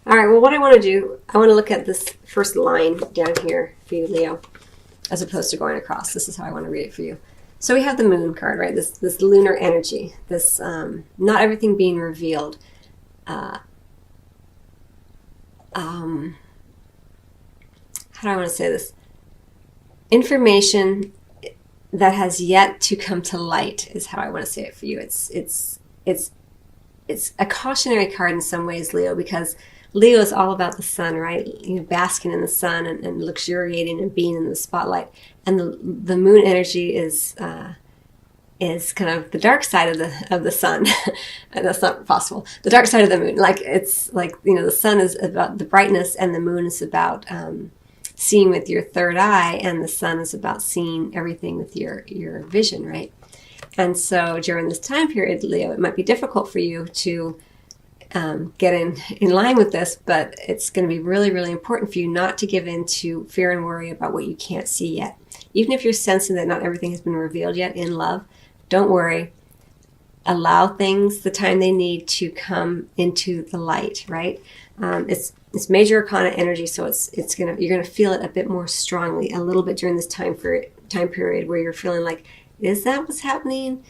All right, well, what I want to do, I want to look at this first line down here for you, Leo, as opposed to going across. This is how I want to read it for you. So we have the moon card, right? This lunar energy, this not everything being revealed. How do I want to say this? Information that has yet to come to light is how I want to say it for you. It's a cautionary card in some ways, Leo, because Leo is all about the sun, right? You know, basking in the sun and luxuriating and being in the spotlight. And the moon energy is kind of the dark side of the sun. And that's not possible. The dark side of the moon, like it's like, you know, the sun is about the brightness, and the moon is about seeing with your third eye, and the sun is about seeing everything with your vision, right? And so during this time period, Leo, it might be difficult for you to get in line with this, but it's going to be really, really important for you not to give in to fear and worry about what you can't see yet. Even if you're sensing that not everything has been revealed yet in love, don't worry. Allow things the time they need to come into the light, right? It's major arcana energy, so you're gonna feel it a bit more strongly a little bit during this time period where you're feeling like, is that what's happening?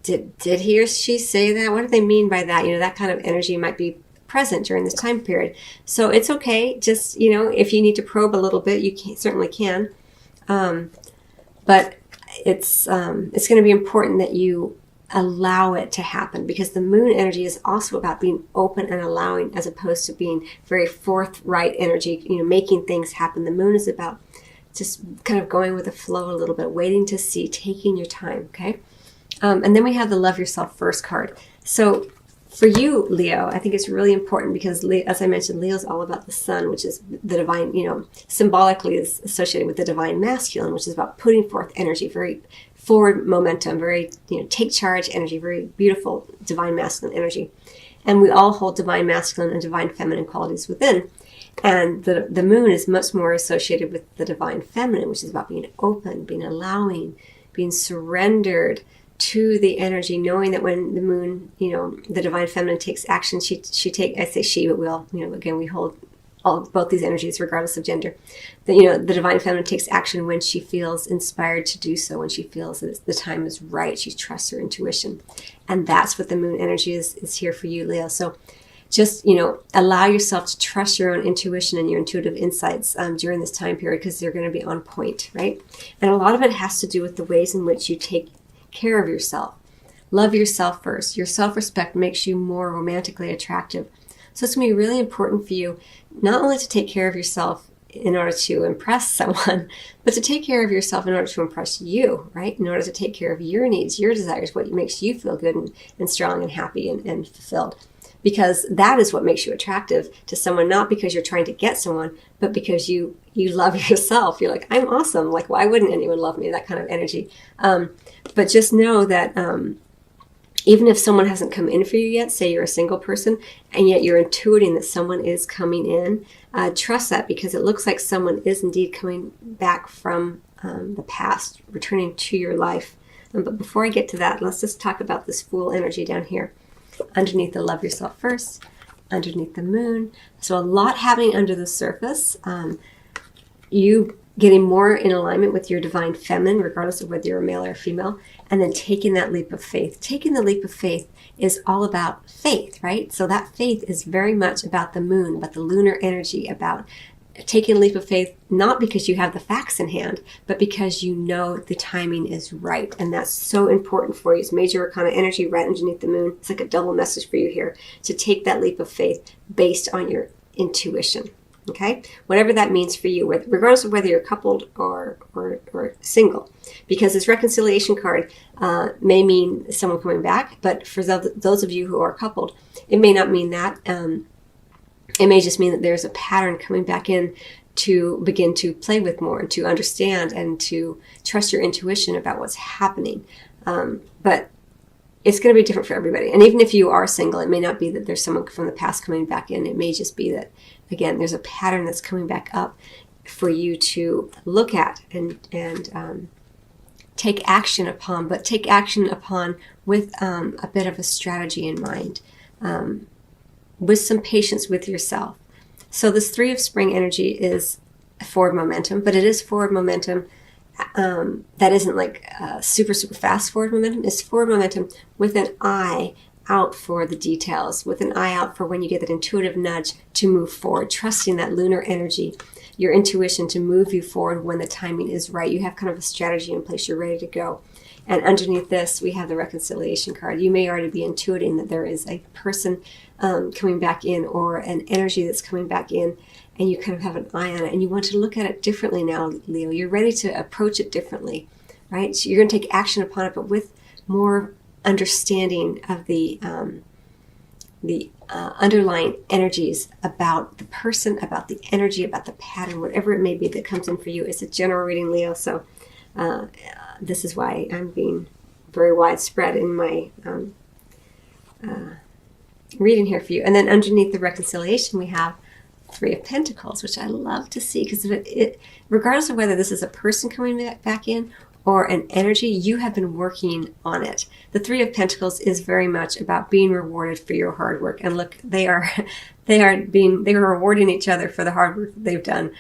Did he or she say that? What do they mean by that? You know, that kind of energy might be present during this time period. So it's okay. Just, you know, if you need to probe a little bit, you certainly can. But it's going to be important that you allow it to happen, because the moon energy is also about being open and allowing, as opposed to being very forthright energy, you know, making things happen. The moon is about just kind of going with the flow a little bit, waiting to see, taking your time, okay? And then we have the Love Yourself First card. So for you, Leo, I think it's really important because, as I mentioned, Leo's all about the sun, which is the divine, you know, symbolically is associated with the divine masculine, which is about putting forth energy, very forward momentum, very, you know, take charge energy, very beautiful divine masculine energy. And we all hold divine masculine and divine feminine qualities within. And the moon is much more associated with the divine feminine, which is about being open, being allowing, being surrendered to the energy, knowing that when the moon, you know, the divine feminine takes action, I say she, but we all, you know, again, we hold both these energies regardless of gender. That, you know, the divine feminine takes action when she feels inspired to do so, when she feels that the time is right, she trusts her intuition. And that's what the moon energy is here for you, Leo. So just, you know, allow yourself to trust your own intuition and your intuitive insights during this time period, because they're going to be on point, right? And a lot of it has to do with the ways in which you take care of yourself. Love yourself first. Your self-respect makes you more romantically attractive. So it's going to be really important for you not only to take care of yourself in order to impress someone, but to take care of yourself in order to impress you, right? In order to take care of your needs, your desires, what makes you feel good and strong and happy and fulfilled. Because that is what makes you attractive to someone, not because you're trying to get someone, but because you love yourself. You're like, I'm awesome. Like, why wouldn't anyone love me? That kind of energy. But just know that even if someone hasn't come in for you yet, say you're a single person, and yet you're intuiting that someone is coming in, trust that, because it looks like someone is indeed coming back from the past, returning to your life. But before I get to that, let's just talk about this Fool energy down here. Underneath the Love Yourself First, underneath the moon. So a lot happening under the surface. You getting more in alignment with your divine feminine, regardless of whether you're a male or female, and then taking that leap of faith. Taking the leap of faith is all about faith, right? So that faith is very much about the moon, about the lunar energy, about taking a leap of faith, not because you have the facts in hand, but because you know the timing is right. And that's so important for you. It's major arcana energy right underneath the moon. It's like a double message for you here, to take that leap of faith based on your intuition. Okay, whatever that means for you, regardless of whether you're coupled or single, because this reconciliation card may mean someone coming back, but for those of you who are coupled, it may not mean that. It may just mean that there's a pattern coming back in to begin to play with more and to understand and to trust your intuition about what's happening. But it's going to be different for everybody. And even if you are single, it may not be that there's someone from the past coming back in. It may just be that, again, there's a pattern that's coming back up for you to look at and take action upon, but take action upon with a bit of a strategy in mind. with some patience with yourself. So this Three of Spring energy is forward momentum, but it is forward momentum that isn't like super, super fast forward momentum. It's forward momentum with an eye out for the details, with an eye out for when you get that intuitive nudge to move forward, trusting that lunar energy, your intuition to move you forward when the timing is right. You have kind of a strategy in place. You're ready to go. And underneath this, we have the reconciliation card. You may already be intuiting that there is a person coming back in, or an energy that's coming back in, and you kind of have an eye on it, and you want to look at it differently now, Leo. You're ready to approach it differently, right? So you're going to take action upon it, but with more understanding of the underlying energies about the person, about the energy, about the pattern, whatever it may be that comes in for you. It's a general reading, Leo, so this is why I'm being very widespread in my reading here for you. And then underneath the reconciliation, we have Three of Pentacles, which I love to see, because it, regardless of whether this is a person coming back in or an energy, you have been working on it. The Three of Pentacles is very much about being rewarded for your hard work. And look, they are rewarding each other for the hard work that they've done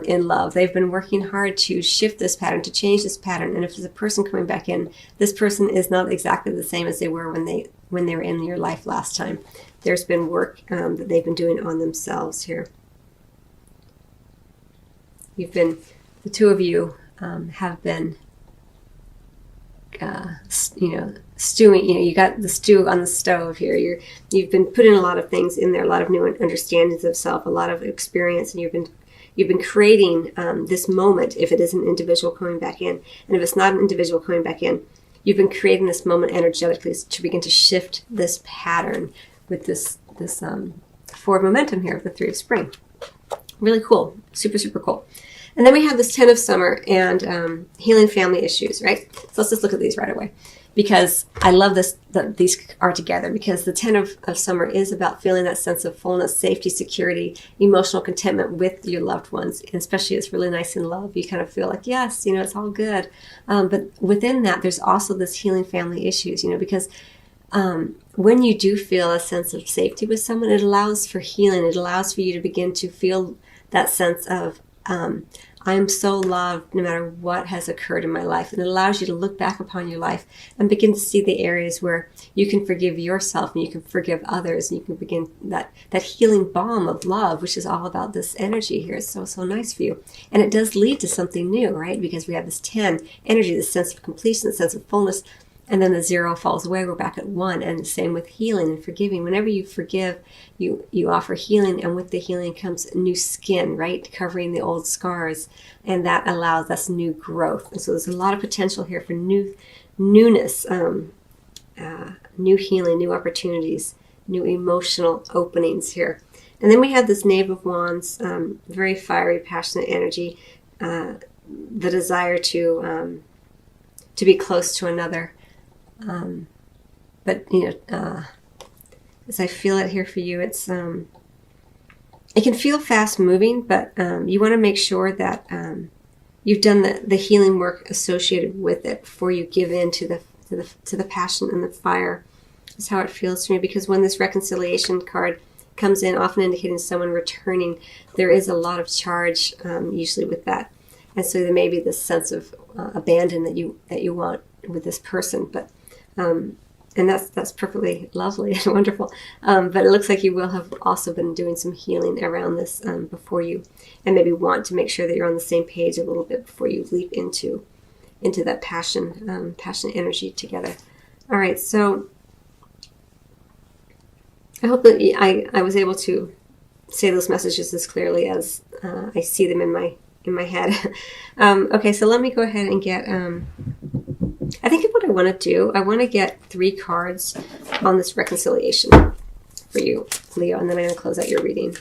in love. They've been working hard to shift this pattern, to change this pattern. And if there's a person coming back in, this person is not exactly the same as they were when they were in your life last time. There's been work that they've been doing on themselves here. The two of you have been stewing. You got the stew on the stove here. You've been putting a lot of things in there, a lot of new understandings of self, a lot of experience, and you've been creating this moment. If it is an individual coming back in, and if it's not an individual coming back in, you've been creating this moment energetically to begin to shift this pattern with this forward momentum here of the Three of Spring. Really cool, super, super cool. And then we have this 10 of Summer and healing family issues, right? So let's just look at these right away, because I love this, that these are together, because the 10 of Summer is about feeling that sense of fullness, safety, security, emotional contentment with your loved ones. And especially it's really nice in love. You kind of feel like, yes, it's all good. But within that, there's also this healing family issues, because when you do feel a sense of safety with someone, it allows for healing. It allows for you to begin to feel that sense of, I'm so loved no matter what has occurred in my life. And it allows you to look back upon your life and begin to see the areas where you can forgive yourself and you can forgive others, and you can begin that healing balm of love, which is all about this energy here. It's so, so nice for you. And it does lead to something new, right? Because we have this 10 energy, this sense of completion, this sense of fullness. And then the 0 falls away. We're back at 1. And same with healing and forgiving. Whenever you forgive, you offer healing. And with the healing comes new skin, right? Covering the old scars. And that allows us new growth. And so there's a lot of potential here for newness, new healing, new opportunities, new emotional openings here. And then we have this Knave of Wands, very fiery, passionate energy, the desire to be close to another. But as I feel it here for you, it's it can feel fast moving, but you want to make sure that you've done the healing work associated with it before you give in to the passion and the fire. That's how it feels to me, because when this reconciliation card comes in, often indicating someone returning, there is a lot of charge usually with that, and so there may be this sense of abandon that you want with this person, but and that's perfectly lovely and wonderful. But it looks like you will have also been doing some healing around this before you, and maybe want to make sure that you're on the same page a little bit before you leap into that passion energy together. All right, so I hope that I was able to say those messages as clearly as I see them in my head. Okay, so let me go ahead and get. I think what I want to do, I want to get 3 cards on this reconciliation for you, Leo, and then I'm going to close out your reading.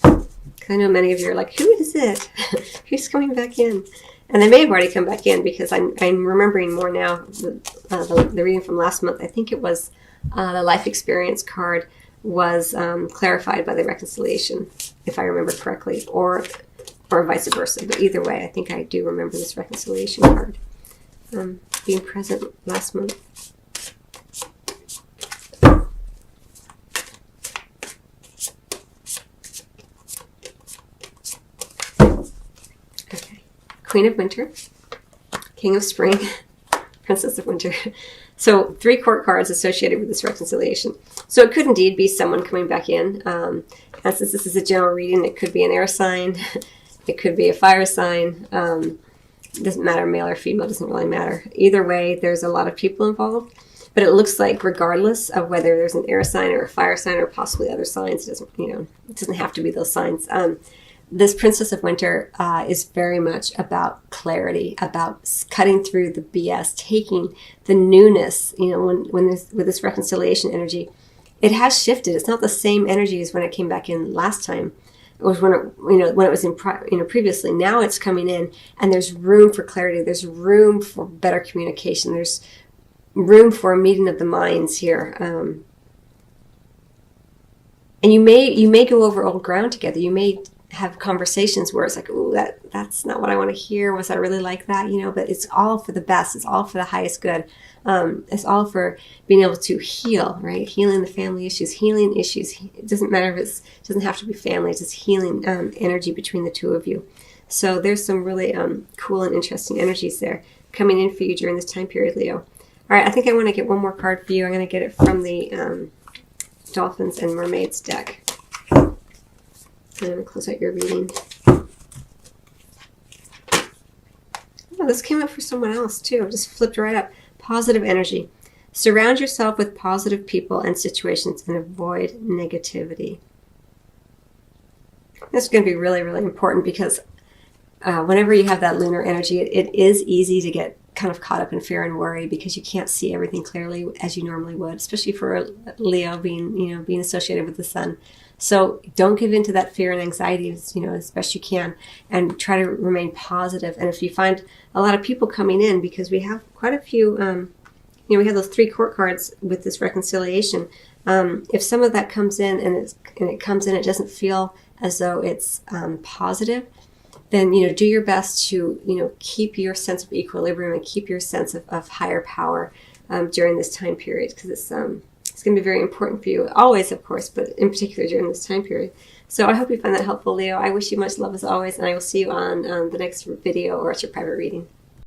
I know many of you are like, who is it? Who's coming back in? And they may have already come back in, because I'm remembering more now. The reading from last month, I think it was the life experience card was clarified by the reconciliation, if I remember correctly, or vice versa. But either way, I think I do remember this reconciliation card being present last month. Queen of Winter, King of Spring, Princess of Winter. So 3 court cards associated with this reconciliation. So it could indeed be someone coming back in. And since this is a general reading, it could be an air sign. It could be a fire sign. Doesn't matter, male or female, doesn't really matter. Either way, there's a lot of people involved. But it looks like regardless of whether there's an air sign or a fire sign or possibly other signs, it doesn't have to be those signs. This Princess of Winter is very much about clarity, about cutting through the BS, taking the newness. When with this reconciliation energy, it has shifted. It's not the same energy as when it came back in last time. It was when it was in previously. Now it's coming in, and there's room for clarity. There's room for better communication. There's room for a meeting of the minds here. And you may go over old ground together. You may have conversations where it's like, oh, that's not what I want to hear. Was I really like that? But it's all for the best. It's all for the highest good. It's all for being able to heal, right? Healing the family issues, healing issues. It doesn't matter if it doesn't have to be family. It's just healing energy between the two of you. So there's some really cool and interesting energies there coming in for you during this time period, Leo. All right, I think I want to get one more card for you. I'm going to get it from the Dolphins and Mermaids deck. I'm going to close out your reading. Oh, this came up for someone else too. It just flipped right up. Positive energy. Surround yourself with positive people and situations and avoid negativity. This is going to be really, really important because whenever you have that lunar energy, it is easy to get kind of caught up in fear and worry because you can't see everything clearly as you normally would, especially for Leo being associated with the sun. So don't give in to that fear and anxiety, as best you can, and try to remain positive. And if you find a lot of people coming in, because we have quite a few, we have those 3 court cards with this reconciliation. If some of that comes in and it comes in, it doesn't feel as though it's positive, then, do your best to, keep your sense of equilibrium and keep your sense of higher power during this time period, because it's going to be very important for you, always, of course, but in particular during this time period. So I hope you find that helpful, Leo. I wish you much love as always, and I will see you on the next video or at your private reading.